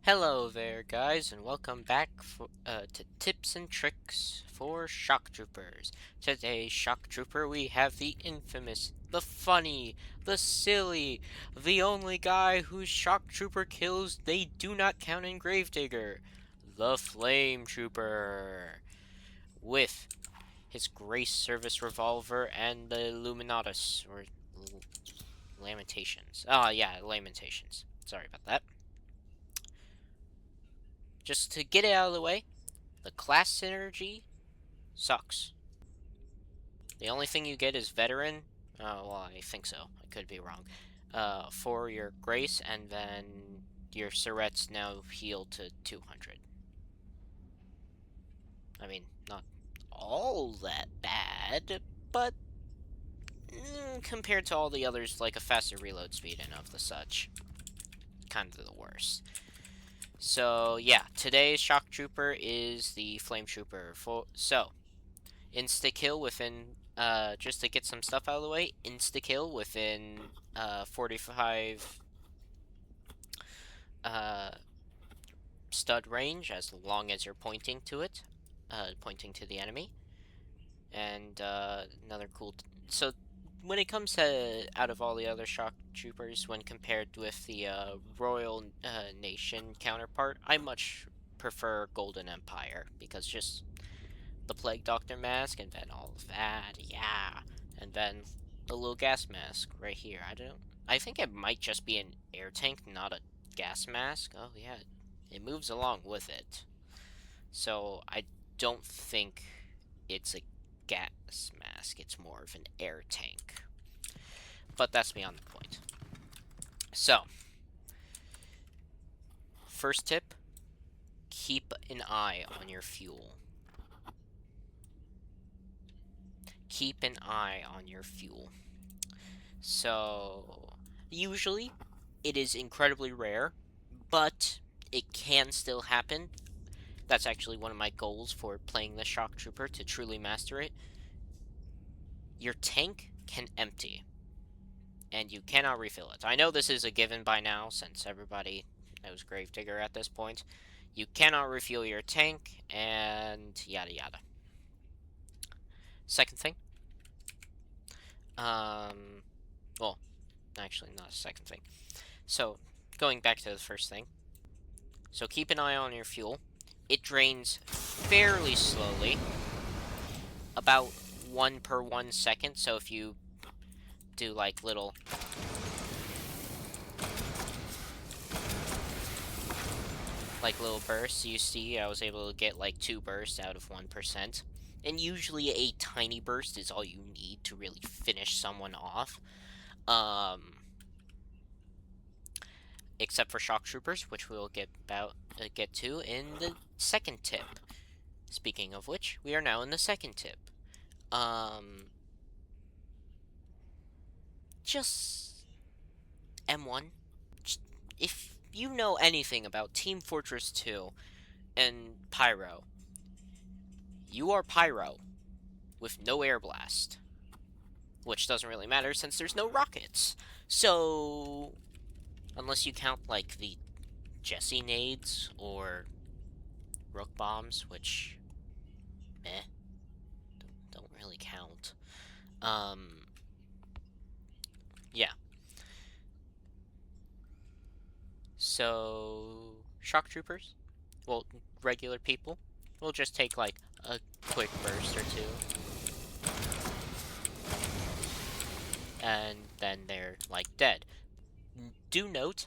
Hello there, guys, and welcome back to Tips and Tricks for Shock Troopers. Today's Shock Trooper, we have the infamous, the funny, the silly, the only guy whose Shock Trooper kills they do not count in Gravedigger, the Flame Trooper, with his Grace Service Revolver and the Illuminatus, or Lamentations. Oh, yeah, Lamentations. Sorry about that. Just to get it out of the way, the class synergy sucks. The only thing you get is veteran. Well, I think so. I could be wrong. For your grace, and then your Surrette's now healed to 200. I mean, not all that bad, but compared to all the others, like a faster reload speed and of the such, kind of the worst. So yeah, today's Shock Trooper is the Flame Trooper. So insta-kill within, just to get some stuff out of the way, insta-kill within 45 stud range, as long as you're pointing to it, pointing to the enemy. And another cool... So when it comes to, out of all the other Shock Troopers, when compared with the Royal Nation counterpart, I much prefer Golden Empire, because just the Plague Doctor mask, and then all of that, yeah. And then the little gas mask right here. I think it might just be an air tank, not a gas mask. Oh, yeah. It moves along with it. So I don't think it's a gas mask. It's more of an air tank. But that's beyond the point. So, first tip, keep an eye on your fuel. Keep an eye on your fuel. So, usually, it is incredibly rare, but it can still happen. That's actually one of my goals for playing the Shock Trooper, to truly master it. Your tank can empty, and you cannot refill it. I know this is a given by now, since everybody knows Gravedigger at this point. You cannot refuel your tank, and yada yada. Second thing, well, actually not a second thing. So, going back to the first thing. So keep an eye on your fuel. It drains fairly slowly, about 1 per 1 second. So if you do like little bursts, you see I was able to get like 2 bursts out of 1%. And usually a tiny burst is all you need to really finish someone off. Except for Shock Troopers, which we'll get to in the second tip. Speaking of which, we are now in the second tip. Just M1. If you know anything about Team Fortress 2 and Pyro, you are Pyro with no air blast, which doesn't really matter since there's no rockets. So, unless you count like the Jesse nades or Rook bombs, which don't really count. Yeah. So, Shock Troopers, well, regular people, will just take like a quick burst or two, and then they're like dead. Do note,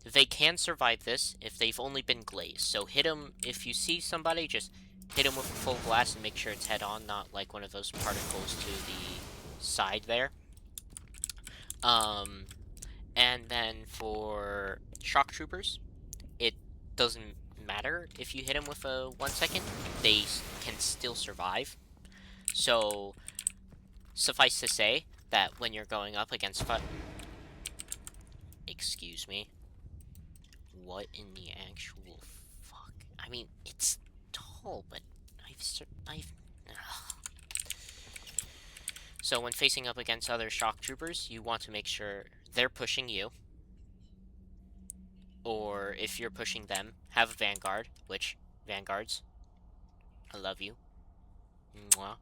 they can survive this if they've only been glazed. So hit them, if you see somebody, just hit them with a full blast and make sure it's head on, not like one of those particles to the side there. And then for Shock Troopers, it doesn't matter if you hit them with a 1 second, they can still survive. So, suffice to say that when you're going up against excuse me. What in the actual fuck? I mean, it's tall, but I've So when facing up against other Shock Troopers, you want to make sure they're pushing you. or if you're pushing them, have a Vanguard, which, Vanguards, I love you. Mwah.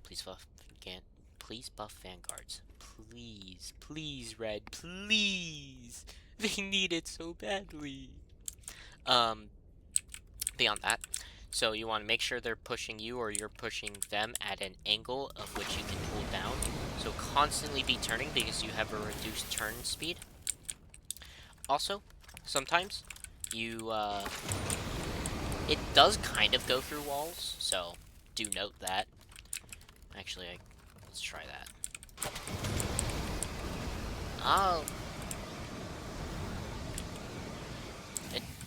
Please buff again. Please buff Vanguards. Please, please, Red, please. They need it so badly. Beyond that, so you want to make sure they're pushing you or you're pushing them at an angle of which you can pull down. So constantly be turning because you have a reduced turn speed. Also, sometimes you, it does kind of go through walls, so do note that. Actually, let's try that. Oh.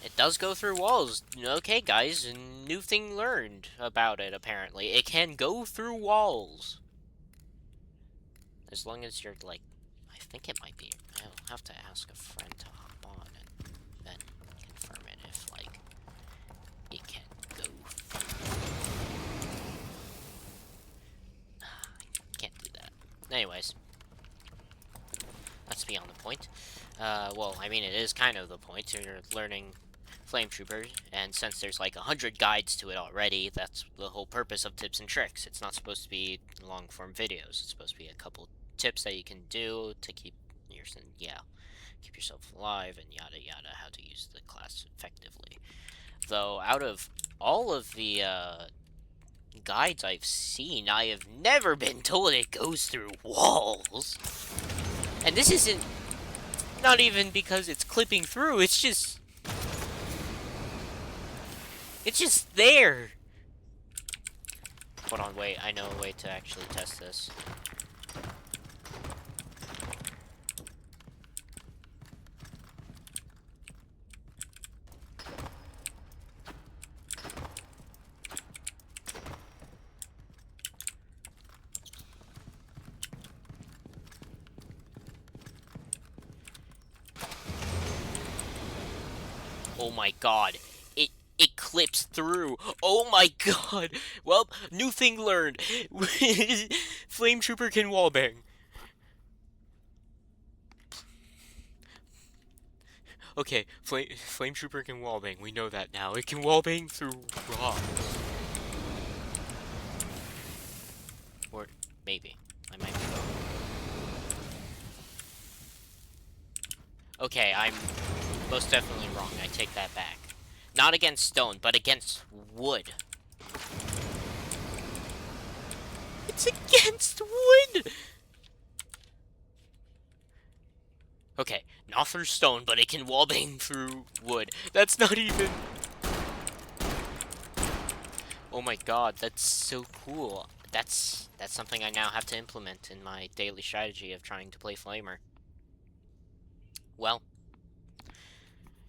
It does go through walls. Okay, guys, a new thing learned about it, apparently. It can go through walls. As long as you're, like, I think it might be. I'll have to ask a friend to hop on and then confirm it if, like, it can go through. I can't do that. Anyways. That's beyond the point. Well, I mean, it is kind of the point. You're learning Flame Trooper, and since there's like 100 guides to it already, that's the whole purpose of tips and tricks. It's not supposed to be long-form videos. It's supposed to be a couple tips that you can do to keep keep yourself alive and yada yada, how to use the class effectively. Though, out of all of the guides I've seen, I have never been told it goes through walls. And this isn't not even because it's clipping through, it's just there. Hold on, wait, I know a way to actually test this. Oh my god. It clips through. Oh my god. Well, new thing learned. Flame Trooper can wallbang. Okay, Flame Trooper can wallbang. We know that now. It can wallbang through rocks. Or maybe. I might be wrong. Okay, I'm most definitely wrong. I take that back. Not against stone, but against wood. It's against wood! Okay, not through stone, but it can wallbang through wood. That's not even... Oh my god, that's so cool. That's something I now have to implement in my daily strategy of trying to play Flamer. Well,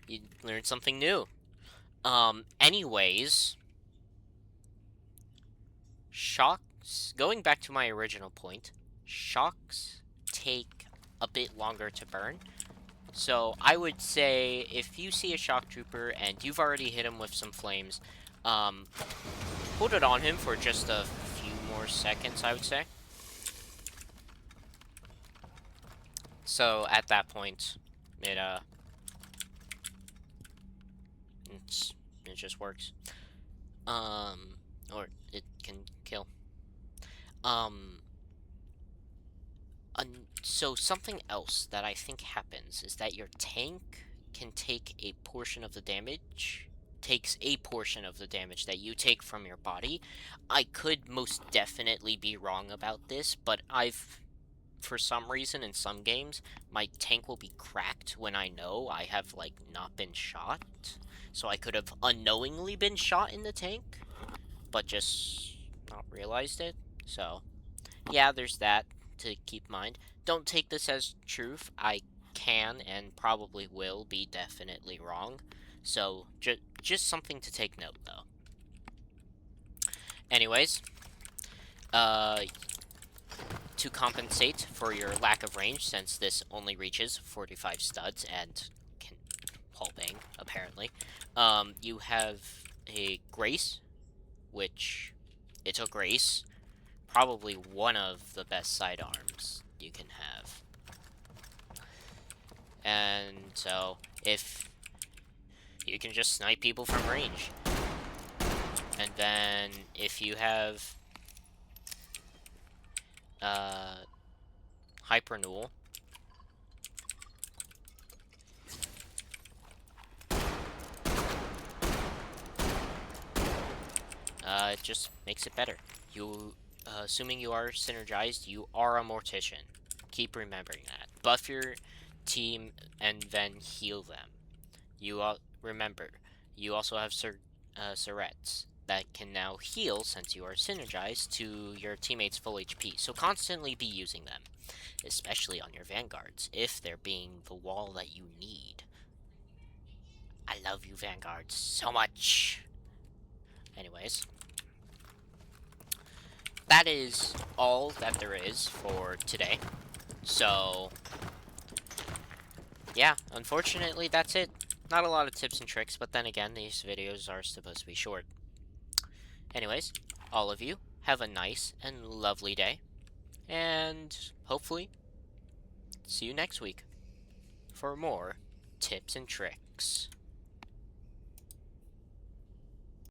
you learned something new. Anyways, shocks, going back to my original point, shocks take a bit longer to burn. So I would say if you see a shock trooper and you've already hit him with some flames, hold it on him for just a few more seconds, I would say. So at that point, it just works. Or it can kill. So something else that I think happens is that your tank can take a portion of the damage, takes a portion of the damage that you take from your body. I could most definitely be wrong about this, but for some reason in some games, my tank will be cracked when I know I have, like, not been shot. So I could have unknowingly been shot in the tank, but just not realized it. So, yeah, there's that to keep in mind. Don't take this as truth. I can and probably will be definitely wrong. So, just something to take note, though. Anyways, to compensate for your lack of range, since this only reaches 45 studs and can wallbang, apparently, you have a Grace, which it's a Grace. Probably one of the best sidearms you can have. And so, if you can just snipe people from range. And then, if you have Hyper Null, it just makes it better. Assuming you are synergized, you are a Mortician. Keep remembering that. Buff your team and then heal them. Remember, you also have Surets that can now heal since you are synergized to your teammates' full HP. So constantly be using them, especially on your Vanguards, if they're being the wall that you need. I love you, Vanguards, so much. Anyways, that is all that there is for today. So, yeah, unfortunately, that's it. Not a lot of tips and tricks, but then again, these videos are supposed to be short. Anyways, all of you, have a nice and lovely day, and hopefully, see you next week for more tips and tricks.